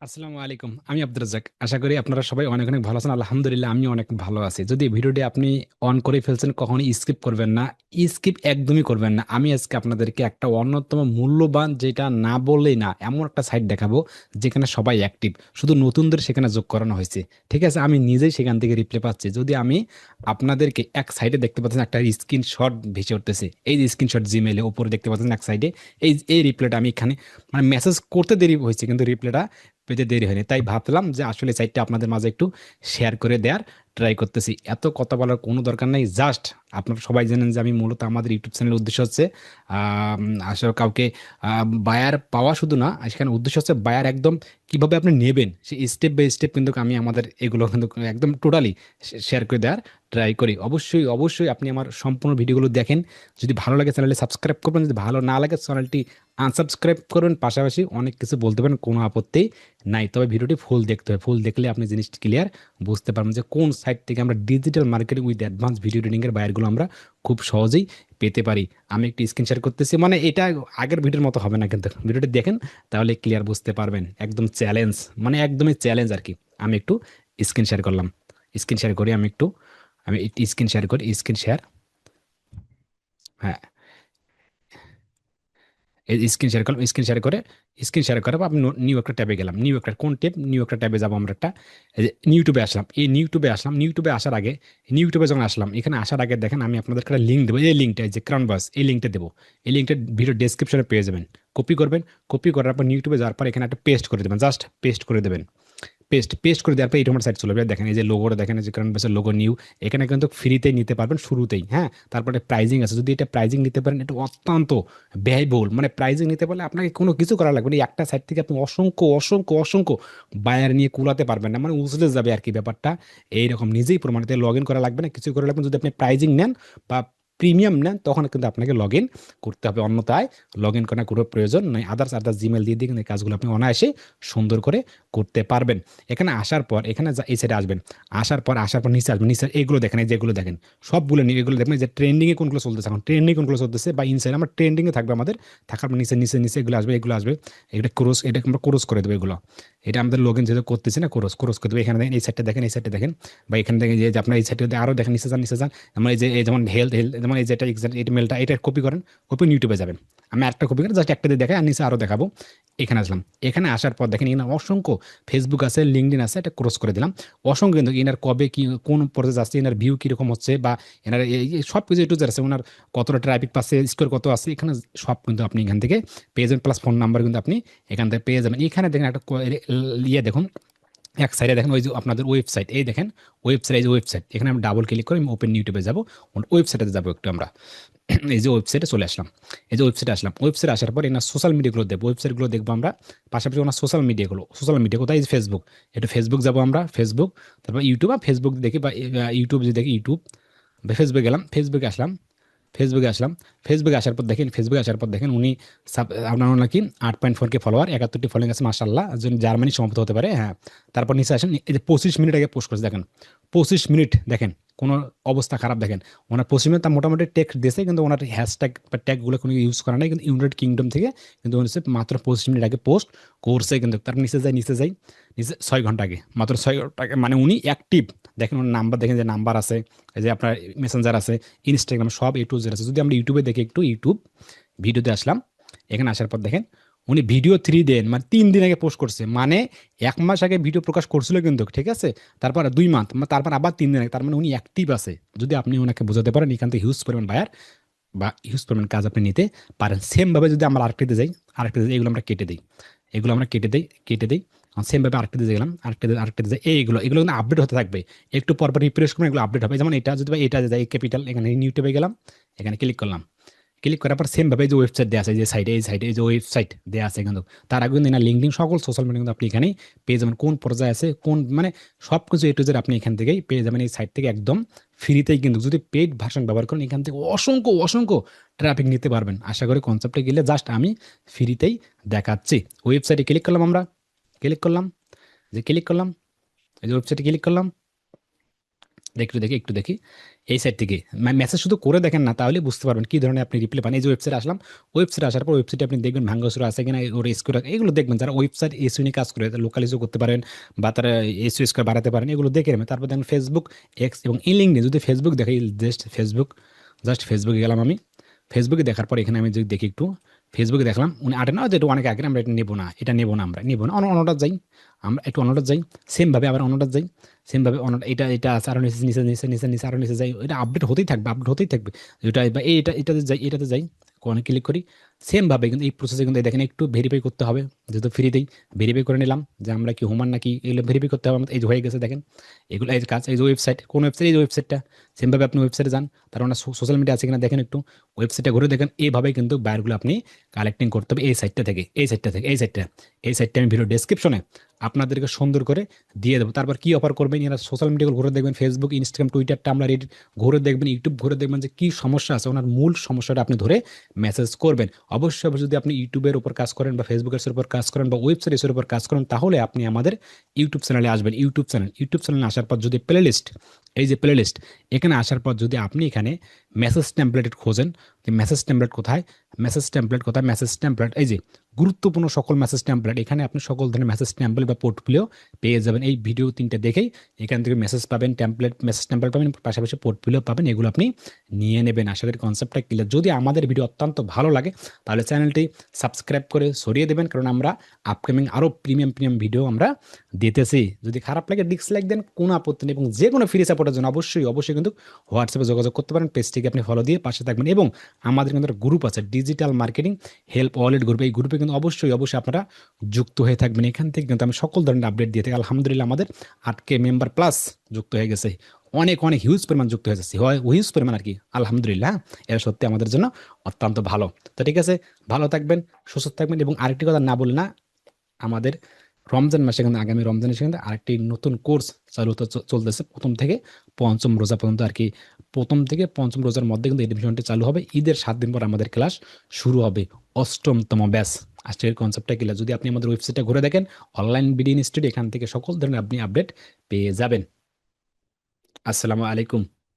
আসসালামু আলাইকুম। আমি আব্দুর রাজ্জাক। আশা করি আপনারা সবাই অনেক অনেক ভালো আছেন। আলহামদুলিল্লাহ আমিও অনেক ভালো আছি। যদি ভিডিওটি আপনি অন করে ফেলছেন কখনোই স্কিপ করবেন না। স্কিপ একদমই করবেন না। আমি আজকে আপনাদেরকে একটা অন্যতম মূল্যবান যেটা না বললেই না এমন একটা সাইট দেখাবো যেখানে সবাই অ্যাক্টিভ। শুধু নতুনদের সেখানে যোগ করানো হয়েছে। ঠিক আছে? আমি নিজেই সেখান থেকে রিপ্লাই পাচ্ছি। যদি আমি আপনাদেরকে এক সাইডে দেখতে পাচ্ছেন একটা স্ক্রিনশট ভেসে উঠতেছে। এই যে স্ক্রিনশট জিমেইলে উপরে দেখতে পাচ্ছেন এক সাইডে এই রিপ্লাইটা আমি এখানে মানে মেসেজ করতে দেরি হয়েছে কিন্তু রিপ্লাইটা পেতে দেরি হয়নি। তাই ভাবলাম যে আসলে সাইটটা আপনাদের মাঝে একটু শেয়ার করে দেওয়ার ট্রাই করতেছি। এত কথা বলার কোনো দরকার নেই। জাস্ট আপনারা সবাই জানেন যে আমি মূলত আমাদের ইউটিউব চ্যানেলের উদ্দেশ্য হচ্ছে আসলে কাউকে বায়ার পাওয়া শুধু না, সেখানে উদ্দেশ্য হচ্ছে বায়ার একদম কিভাবে আপনি নেবেন সেই স্টেপ বাই স্টেপ কিন্তু আমি আমাদের এগুলো কিন্তু একদম টোটালি শেয়ার করে দেওয়ার ট্রাই করি। অবশ্যই অবশ্যই আপনি আমার সম্পূর্ণ ভিডিওগুলো দেখেন। যদি ভালো লাগে চ্যানেলটি সাবস্ক্রাইব করবেন, যদি ভালো না লাগে চ্যানেলটি আনসাবস্ক্রাইব করবেন। পাশাপাশি অনেক কিছু বলতে পারেন, কোনো আপত্তি নাই। তবে ভিডিওটি ফুল দেখতে হবে। ফুল দেখলে আপনি জিনিসটি ক্লিয়ার বুঝতে পারবেন যে কোন সাইট থেকে আমরা digital marketing with advance video editing এর বায়ারগুলো আমরা খুব সহজেই পেতে পারি। আমি একটু স্ক্রিন শেয়ার করতেছি, মানে এটা আগের ভিডিওর মতো হবে না, কিন্তু ভিডিওটি দেখেন তাহলে ক্লিয়ার বুঝতে পারবেন। একদম চ্যালেঞ্জ, মানে একদমই চ্যালেঞ্জ আর কি। আমি একটু স্ক্রিন শেয়ার করলাম। স্ক্রিন শেয়ার করি আমি স্ক্রিন শেয়ার করি, স্ক্রিন শেয়ার। হ্যাঁ, এই স্ক্রিন শেয়ার করলাম। স্ক্রিন শেয়ার করে আমি নিউ একটা ট্যাবে গেলাম। নিউ একটা কোন ট্যাব? নিউ একটা ট্যাবে যাবো আমরা একটা। এই যে ইউটিউবে আসলাম। এই ইউটিউবে আসলাম। ইউটিউবে আসার আগে, ইউটিউবে যখন আসলাম এখানে আসার আগে দেখেন আমি আপনাদের একটা লিঙ্ক দেবো। এই লিঙ্কটা, এই যে ক্রাউন বাস, এই লিঙ্কটা দেবো। এই লিঙ্কটা ভিডিও ডেসক্রিপশনে পেয়ে যাবেন। কপি করবেন। কপি করার পর ইউটিউবে যাওয়ার পর এখানে একটা পেস্ট করে দেবেন। জাস্ট পেস্ট করে দেবেন। পেস্ট করে দেওয়ার পর এই সাইট চলে যাবে। দেখেন এই যে লোগোটা দেখেন, এই যে কারণ বেসের লোগো নিউ। এখানে কিন্তু ফ্রিতেই নিতে পারবেন শুরুতেই। হ্যাঁ, তারপরে প্রাইজিং আছে। যদি এটা প্রাইজিং নিতে পারেন এটা অত্যন্ত ব্যয়বহুল। মানে প্রাইজিং নিতে পারলে আপনাকে কোনো কিছু করা লাগবে না। এই একটা সাইট থেকে আপনি অসংখ্য অসংখ্য অসংখ্য বায়ার নিয়ে কুলাতে পারবেন না, মানে উজলে যাবে আর কি ব্যাপারটা। এইরকম নিজেই প্রমাণিত। লগ ইন করা লাগবে না, কিছু করা লাগবে না। যদি আপনি প্রাইজিং নেন বা প্রিমিয়াম নেন তখন কিন্তু আপনাকে লগ ইন করতে হবে, অন্যথায় লগ ইন করার কোনো প্রয়োজন নেই। আদার্স আদার্স জিমেল দিয়ে দিয়ে কিন্তু এই কাজগুলো আপনি অনায়াসে সুন্দর করে করতে পারবেন। এখানে আসার পর এখানে এই সাইডে আসবেন। আসার পর নিচে আসবেন। নিচে এইগুলো দেখেন, এই যেগুলো দেখেন সবগুলো নিয়ে এগুলো দেখবেন যে ট্রেন্ডিং এ কোনগুলো চলতেছে, এখন ট্রেন্ডিং কোনগুলো চলতেছে বা ইনসাইড আমার ট্রেন্ডিং এ থাকবে আমাদের। থাকার পর নিচে নিচে নিচে এগুলো আসবে। এটা ক্রস, এটা আমরা ক্রস করে দেবো এগুলো। এটা আমাদের লগ ইন যেহেতু করতেছি না, ক্রস করে দেবো। এখানে দেখেন এই সাইডটা দেখেন, এই সাইডটা দেখেন বা এখানে দেখেন যে আপনার এই সাইডে আরো দেখেন, নিচে যান। আমার এই যে এই যেমন হেলথ হেলথ যেমন এই যে এটা মেলটা, এটা কপি করেন। কপি ইউটিউবে যাবেন। আমি একটা কপি করে জাস্ট একটা দিয়ে দেখাই আর নিচে আরো দেখাবো। এখানে আসলাম। এখানে আসার পর দেখেন এখানে অসংখ্য ফেসবুক আছে, লিঙ্কডিন আছে, এটা ক্রস করে দিলাম। অসংখ্য কিন্তু এনার কবে কি কোন পর্যায়ে যাচ্ছে, এনার ভিউ কিরকম হচ্ছে বা এনার সব কিছু একটু আছে, ওনার কতটা ট্রাফিক পাচ্ছে, স্কোর কত আছে, এখানে সব কিন্তু আপনি এখান থেকে পেয়ে যাবেন। প্লাস ফোন নাম্বার কিন্তু আপনি এখান থেকে পেয়ে যাবেন। এখানে দেখেন একটা ইয়ে দেখুন, এক সাইডে দেখেন ওই যে আপনাদের ওয়েবসাইট, এই দেখেন ওয়েবসাইট, এই যে ওয়েবসাইট, এখানে আমি ডাবল ক্লিক করে আমি ওপেন ইউটিউবে যাবো। ওয়েবসাইটে যাবো একটু আমরা। এই যে ওয়েবসাইটে চলে আসলাম। এই যে ওয়েবসাইটে আসলাম, ওয়েবসাইটে আসার পর এনার সোশ্যাল মিডিয়াগুলো দেখবো, ওয়েবসাইটগুলো দেখবো আমরা। পাশাপাশি ওনার সোশ্যাল মিডিয়া কোথায়? ফেসবুক। একটু ফেসবুক যাবো আমরা, ফেসবুক। তারপর ইউটিউব, বা ফেসবুক দেখি বা ইউটিউব যদি দেখি ইউটিউব বা ফেসবুকে গেলাম, ফেসবুকে আসলাম। ফেসবুকে আসলাম। ফেসবুকে আসার পর দেখেন উনি আপনার নাকি 8.4K ফলোয়ার, 71টি ফলোয়িং আছে, মাশাল্লাহ। একজন জার্মানি সম্ভবত হতে পারে, হ্যাঁ। তারপর নিচে আসেন, এই যে 25 মিনিট আগে পোস্ট করেছে দেখেন। 25 মিনিট দেখেন, কোনো অবস্থা খারাপ দেখেন। ওনার 25 মিনিট তার মোটামুটি টেক্সট দিয়েছে, কিন্তু ওনার হ্যাশট্যাগ বা ট্যাগগুলো কোনো ইউজ করা নাই। কিন্তু ইউনাইটেড কিংডম থেকে কিন্তু উনি হচ্ছে মাত্র 25 মিনিট আগে পোস্ট করছে। কিন্তু তার নিচে যাই নিচে 6 ঘন্টা আগে, মাত্র 6 ঘন্টা আগে, মানে উনি অ্যাক্টিভ। দেখেন ওনার নাম্বার, দেখেন যে নাম্বার আছে, এই যে আপনার মেসেঞ্জার আছে, ইনস্টাগ্রাম, সব A to Z আছে। যদি আমরা ইউটিউবে দেখি, একটু ইউটিউব ভিডিওতে আসলাম। এখানে আসার পর দেখেন উনি ভিডিও 3 দিন মানে 3 দিন আগে পোস্ট করছে, মানে 1 মাস আগে ভিডিও প্রকাশ করছিল কিন্তু, ঠিক আছে। তারপর 2 মান্থ, তারপর আবার 3 দিন আগে, তার মানে উনি অ্যাক্টিভ আছে। যদি আপনি ওনাকে বোঝাতে পারেন এখান থেকে হিউজ পরিমাণ বায়ার বা হিউজ পরিমাণ কাজ আপনি নিতে পারেন। সেম ভাবে যদি আমরা আরেকটাতে যাই, এগুলো আমরা কেটে দিই। এগুলো আমরা কেটে দিই। সেম ভাবে আরেকটাতে গেলাম, আরেকটাতে যাই। এগুলো এগুলো কিন্তু আপডেট হতে থাকবে। একটু পর পর রিফ্রেশ করুন, এগুলো আপডেট হবে। যেমন এটা যদি বা এটা যাই ক্যাপিটাল, এখানে ইউটিউবে গেলাম, এখানে ক্লিক করলাম। ক্লিক করার পর সেম ভাবে যে ওয়েবসাইট দেওয়া আছে, যে সাইডে এই সাইডে এই যে ওয়েবসাইট দেওয়া আছে কিন্তু, তার আগে কিন্তু না লিঙ্কডিন সকল সোশ্যাল মিডিয়া কিন্তু আপনি এখানেই পেয়ে যাবেন। কোন পর্যায়ে আছে, কোন মানে সব কিছু A to Z আপনি এখান থেকেই পেয়ে যাবেন, এই সাইট থেকে একদম ফ্রিতেই। কিন্তু যদি পেইড ভার্সন ব্যবহার করেন এখান থেকে অসংখ্য অসংখ্য ট্রাফিক নিতে পারবেন। আশা করি কনসেপ্টে গেলে জাস্ট আমি ফ্রিতেই দেখাচ্ছি। ওয়েবসাইটে ক্লিক করলাম আমরা, ক্লিক করলাম, এই যে ওয়েবসাইটে ক্লিক করলাম। একটু দেখি এই সাইট থেকে মেসেজ শুধু করে দেখেন না, তাহলে বুঝতে পারবেন কি ধরনের আপনি রিপ্লাই পান। এই যে ওয়েবসাইটে আসলাম, ওয়েবসাইটে আসার পর ওয়েবসাইটে আপনি দেখবেন ভাঙ্গাসুরা আছে কিনা, ওর স্কোর এগুলো দেখবেন। যারা ওয়েবসাইট এসইও নিয়ে কাজ করে, লোকাল এসইও করতে পারেন বা তারা এসইও স্কোর বাড়াতে পারেন, এগুলো দেখে নেবেন। তারপর দেখেন ফেসবুক, এক্স এবং লিঙ্কডইন। যদি ফেসবুক দেখি, জাস্ট ফেসবুকে গেলাম আমি। ফেসবুকে দেখার পর এখানে আমি যদি দেখি একটু, ফেসবুকে দেখলাম উনি আটে না, যেটা অনেক আগে, আমরা এটা নেবো না, আমরা নেবো না, অন্যটা যাই, আমরা একটু অন্যটা যাই। সেমভাবে আবার অন্যটা যাই, সেমভাবে অন্যটা, এটা আছে আরো নিচে নিচে নিচে নিচে নিচে আরো নিচে যাই, এটা আপডেট হতেই থাকবে, যেটা বা এটাতে যাই, কোনে ক্লিক করি। সেম ভাবে কিন্তু এই প্রসেসে কিন্তু দেখেন একটু ভেরিফাই করতে হবে, যেহেতু ফ্রিতেই ভেরিফাই করে নিলাম যে আমরা কি হুমান নাকি, এগুলো ভেরিফাই করতে হবে। এই যে হয়ে গেছে দেখেন, এগুলো এই যে কাজ, এই যে ওয়েবসাইট, কোন ওয়েবসাইট, এই যে ওয়েবসাইটটা। সেমভাবে আপনি ওয়েবসাইটে যান, তার মানে সোশ্যাল মিডিয়া আছে কিনা দেখেন একটু, ওয়েবসাইটে ঘুরে দেখেন। এইভাবে কিন্তু বায়ারগুলো আপনি কালেক্টিং করতে হবে, এই সাইটটা থেকে, এই সাইটটা আমি ভিডিও ডেসক্রিপশনে আপনাদেরকে সুন্দর করে দিয়ে দেবো। তারপর কি অফার করবেন, এরা সোশ্যাল মিডিয়াগুলো ঘুরে দেখবেন, ফেসবুক, ইনস্টাগ্রাম, টুইটারটা আমরা রেডি ঘুরে দেখবেন, ইউটিউব ঘুরে দেখবেন যে কি সমস্যা আছে, ওনার মূল সমস্যাটা আপনি ধরে মেসেজ করবেন। অবশ্যই যদি আপনি ইউটিউবের উপর কাজ করেন বা ফেসবুকের উপর কাজ করেন বা ওয়েবসাইটের উপর কাজ করেন, তাহলে আপনি আমাদের ইউটিউব চ্যানেলে আসবেন। ইউটিউব চ্যানেলে আসার পর যদি প্লেলিস্ট, এই যে প্লেলিস্ট, এখানে আসার পর যদি আপনি এখানে মেসেজ টেমপ্লেট খোঁজেন, যে মেসেজ টেমপ্লেট কোথায়, মেসেজ টেমপ্লেট, এই যে গুরুত্বপূর্ণ সকল মেসেজ টেমপ্লেট, এখানে আপনি সকল ধরনের মেসেজ টেমপ্লেট বা পোর্টফোলিও পেয়ে যাবেন। এই ভিডিও 3টে দেখেই এখান থেকে মেসেজ পাবেন, মেসেজ টেমপ্লেট পাবেন, পাশাপাশি পোর্টফোলিও পাবেন। এগুলো আপনি নিয়ে নেবেন। আশা করি কনসেপ্টটা ক্লিয়ার। যদি আমাদের ভিডিও অত্যন্ত ভালো লাগে, তাহলে চ্যানেলটি সাবস্ক্রাইব করে সরিয়ে দেবেন, কারণ আমরা আপকামিং আরও প্রিমিয়াম ভিডিও আমরা দিতেছি। যদি খারাপ লাগে ডিসলাইক দেন, কোনো আপত্তি নেই। এবং যে কোনো ফ্রি সাপোর্টের জন্য অবশ্যই কিন্তু হোয়াটসঅ্যাপে যোগাযোগ করতে পারেন। পেজটিকে আপনি ফলো দিয়ে পাশে থাকবেন। এবং আমাদের কিন্তু একটা গ্রুপ আছে, digital marketing help wallet group. এই গ্রুপে কিন্তু অবশ্যই আপনারা যুক্ত হয়ে থাকবেন। এখান থেকে কিন্তু আমি সকল ধরনের আপডেট দিয়ে থাকি। আলহামদুলিল্লাহ আমাদের 8K মেম্বার প্লাস যুক্ত হয়ে গেছে, অনেক হিউজ পরিমাণ যুক্ত হয়ে যাচ্ছে, হয় হিউজ পরিমাণ আর কি। আলহামদুলিল্লাহ, এটা সত্যি আমাদের জন্য অত্যন্ত ভালো। তো ঠিক আছে, ভালো থাকবেন, সুস্থ থাকবেন। এবং আরেকটি কথা না বলে না, আমাদের রমজান মাসে কিন্তু, আগামী রমজানের সেখানে আরেকটি নতুন কোর্স চালু হতে চলতেছে, প্রথম থেকে পঞ্চম রোজা পর্যন্ত আর কি। প্রথম থেকে পঞ্চম রোজার মধ্যে কিন্তু এডমিশনটি চালু হবে। ঈদের 7 দিন পর আমাদের ক্লাস শুরু হবে, অষ্টমতম ব্যাচ। আজকের কনসেপ্টটা ক্লিয়ার। যদি আপনি আমাদের ওয়েবসাইটটা ঘুরে দেখেন, অনলাইন বিডি ইনস্টিটিউট, এখান থেকে সকল ধরনের আপনি আপডেট পেয়ে যাবেন। আসসালামু আলাইকুম।